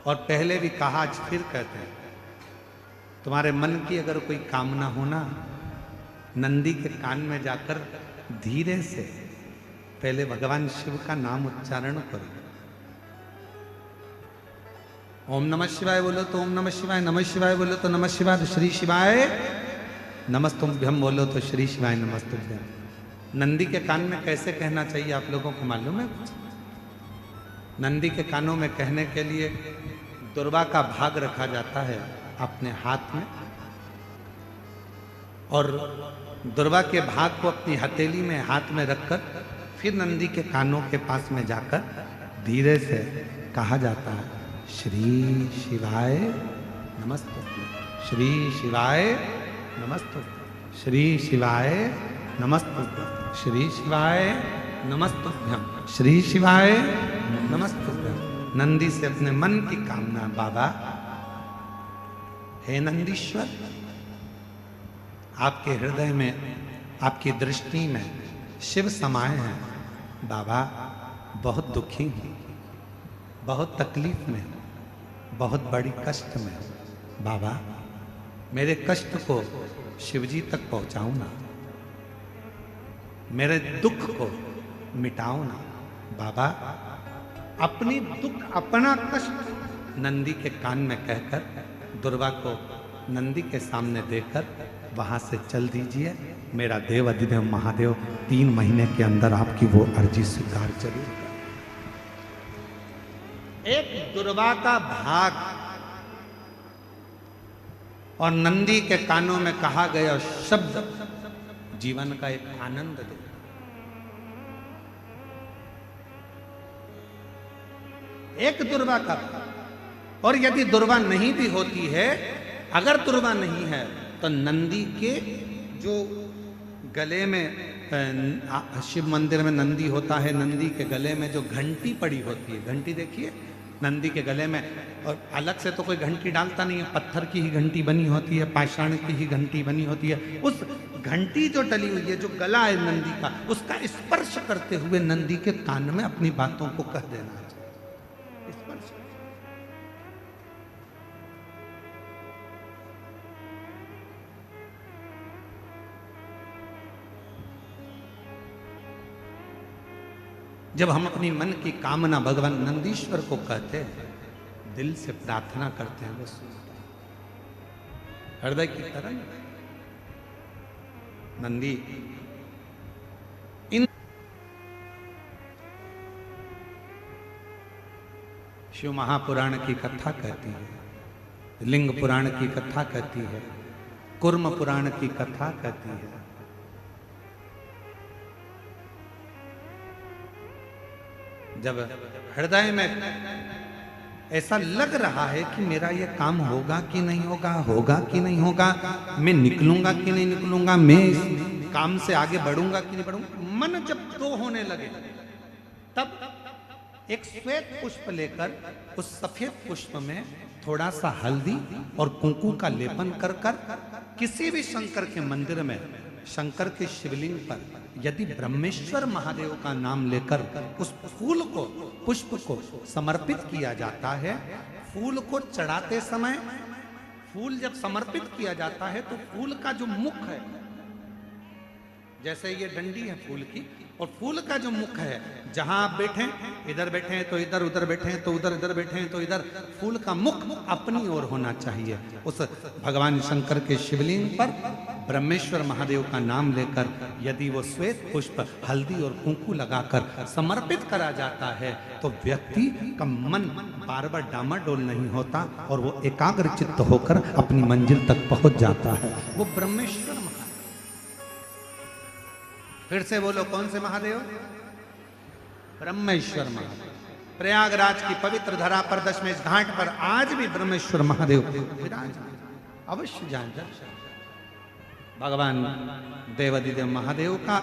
और पहले भी कहा, आज फिर कहते हैं, तुम्हारे मन की अगर कोई कामना हो ना, नंदी के कान में जाकर धीरे से पहले भगवान शिव का नाम उच्चारण करो। ओम नमः शिवाय बोलो तो ओम नमः शिवाय, नमः शिवाय बोलो तो नमः शिवाय, तो श्री शिवाय नमस्तुभ्यम बोलो तो श्री शिवाय नमस्तुभ्यम। नंदी के कान में कैसे कहना चाहिए आप लोगों को मालूम है? नंदी के कानों में कहने के लिए दुर्वा का भाग रखा जाता है अपने हाथ में, और दुर्वा के भाग को अपनी हथेली में हाथ में रखकर फिर नंदी के कानों के पास में जाकर धीरे से कहा जाता है, श्री शिवाय नमस्तुभ्यं, श्री शिवाय नमस्तुभ्यं, श्री शिवाय नमस्तुभ्यं, श्री शिवाय नमस्तुभ्यं, श्री शिवाय नमस्तुभ्यं। नंदी से अपने मन की कामना, बाबा हे नंदीश्वर, आपके हृदय में, आपकी दृष्टि में शिव समाये हैं। बाबा बहुत दुखी हूं, बहुत तकलीफ में, बहुत बड़ी कष्ट में। बाबा मेरे कष्ट को शिवजी तक पहुंचाओ ना, मेरे दुख को मिटाओ ना। बाबा अपनी दुख, अपना कष्ट नंदी के कान में कहकर दुर्वा को नंदी के सामने देकर वहां से चल दीजिए। मेरा देव अधिदेव महादेव 3 महीने के अंदर आपकी वो अर्जी स्वीकार जरूर कर। एक दुर्वा का भाग और नंदी के कानों में कहा गया शब्द जीवन का एक आनंद दे। एक दुर्वा का, और यदि दुर्वा नहीं भी होती है, अगर दुर्वा नहीं है तो नंदी के जो गले में, शिव मंदिर में नंदी होता है, नंदी के गले में जो घंटी पड़ी होती है, घंटी देखिए नंदी के गले में, और अलग से तो कोई घंटी डालता नहीं है, पत्थर की ही घंटी बनी होती है, पाषाण की ही घंटी बनी होती है। उस घंटी जो डली हुई है, जो गला है नंदी का, उसका स्पर्श करते हुए नंदी के कान में अपनी बातों को कह देना चाहिए। स्पर्श। जब हम अपनी मन की कामना भगवान नंदीश्वर को कहते हैं, दिल से प्रार्थना करते हैं, वो सुनते हैं। हृदय की तरंग नंदी इन शिव महापुराण की कथा कहती है, लिंग पुराण की कथा कहती है, कुर्म पुराण की कथा कहती है। जब हृदय में ऐसा लग रहा है कि मेरा ये काम होगा कि नहीं होगा, होगा कि नहीं होगा, मैं निकलूंगा कि नहीं निकलूंगा, मैं इस काम से आगे बढ़ूंगा कि नहीं बढ़ूंगा, मन जब दो होने लगे, तब एक श्वेत पुष्प लेकर उस सफेद पुष्प में थोड़ा सा हल्दी और कुंकू का लेपन कर कर किसी भी शंकर के मंदिर में, शंकर के शिवलिंग पर यदि ब्रह्मेश्वर महादेव का नाम लेकर उस फूल को, पुष्प को समर्पित किया जाता है, फूल को चढ़ाते समय, फूल जब समर्पित किया जाता है तो फूल का जो मुख है, जैसे ये डंडी है फूल की, और फूल का जो मुख है, जहां आप बैठे, इधर बैठे हैं तो इधर, उधर बैठे हैं तो उधर, इधर बैठे हैं तो इधर, फूल का मुख अपनी ओर होना चाहिए। उस भगवान शंकर के शिवलिंग पर ब्रह्मेश्वर महादेव का नाम लेकर यदि वो श्वेत पुष्प हल्दी और कुंकू लगाकर समर्पित करा जाता है तो व्यक्ति का मन बार बार डामाडोल नहीं होता और वो एकाग्र चित्त होकर अपनी मंजिल तक पहुंच जाता है। वो ब्रह्मेश्वर महादेव। फिर से बोलो, कौन से महादेव? ब्रह्मेश्वर महादेव। प्रयागराज की पवित्र धरा पर दशमेश घाट पर आज भी ब्रह्मेश्वर महादेव विराजमान, अवश्य जान दर्शन। भगवान देवाधिदेव महादेव का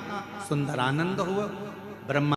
सुंदर आनंद हुआ। ब्रह्मा